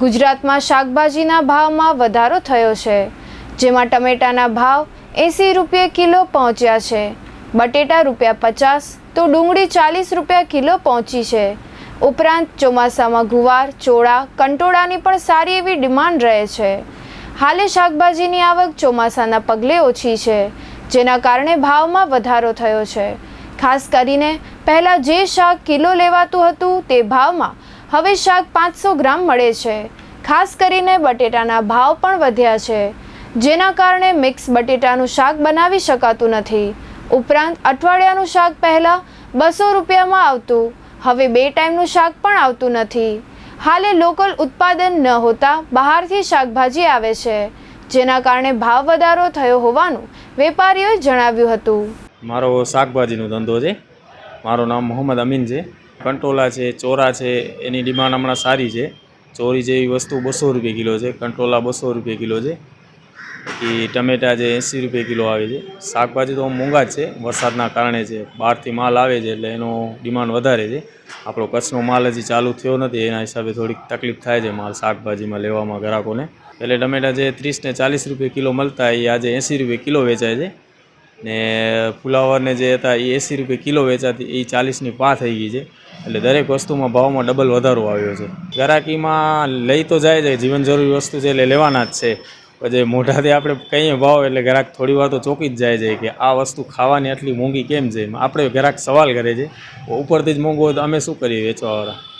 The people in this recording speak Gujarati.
ગુજરાતમાં શાકભાજીના ભાવમાં વધારો થયો છે, જેમાં ટમેટાના ભાવ 80 રૂપિયા કિલો પહોંચ્યા છે, બટેટા ₹50 તો ડુંગળી 40 રૂપિયા કિલો પહોંચી છે। ઉપરાંત ચોમાસામાં ગુવાર, ચોળા, કંટોળાની પણ સારી એવી ડિમાન્ડ રહે છે। હાલે શાકભાજીની આવક ચોમાસાના પગલે ઓછી છે, જેના કારણે ભાવમાં વધારો થયો છે। ખાસ કરીને પહેલાં જે શાક કિલો લેવાતું હતું તે ભાવમાં હવે શાક 500 ગ્રામ મળે છે। ખાસ કરીને બટેટાના ભાવ પણ વધ્યા છે, જેના કારણે મિક્સ બટેટાનું શાક બનાવી શકાતું નથી। ઉપરાંત અઠવાડિયાનું શાક પહેલાં 200 રૂપિયામાં આવતું, હવે 2 ટાઈમનું શાક પણ આવતું નથી। હાલે લોકલ ઉત્પાદન ન હોતા બહારથી શાકભાજી આવે છે, જેના કારણે ભાવ વધારો થયો હોવાનું વેપારીઓએ જણાવ્યું હતું। મારો શાકભાજીનો ધંધો છે। મારું નામ મોહમ્મદ અમીન છે। કંટોલા છે, ચોરા છે, એની ડિમાન્ડ હમણાં સારી છે। ચોરી જેવી વસ્તુ 200 રૂપિયા કિલો છે, કંટોલા 200 રૂપિયા કિલો છે, બાકી ટમેટા જે 80 રૂપિયા કિલો આવે છે। શાકભાજી તો મોંઘા જ છે, વરસાદના કારણે છે, બહારથી માલ આવે છે એટલે એનો ડિમાન્ડ વધારે છે। આપણો કચ્છનો માલ હજી ચાલુ થયો નથી, એના હિસાબે થોડીક તકલીફ થાય છે માલ શાકભાજીમાં લેવામાં ગ્રાહકોને। એટલે ટમેટા જે 30 ને 40 રૂપિયા કિલો મળતા એ આજે 80 રૂપિયા કિલો વેચાય છે, ને ફુલાવરને જે હતા એ 80 રૂપિયા કિલો વેચાતી એ 40ની પા થઈ ગઈ છે। એટલે દરેક વસ્તુમાં ભાવમાં ડબલ વધારો આવ્યો છે। ગ્રાહકીમાં લઈ તો જાય છે, જીવન જરૂરી વસ્તુ છે એટલે લેવાના જ છે, પછી મોઢાથી આપણે કહીએ ભાવ એટલે ગ્રાહક થોડી વાર તો ચોંકી જ જાય છે કે આ વસ્તુ ખાવાની આટલી મોંઘી કેમ છે। આપણે ગ્રાહક સવાલ કરે છે, ઉપરથી જ મોંઘું હોય તો અમે શું કરીએ વેચવાવાળા।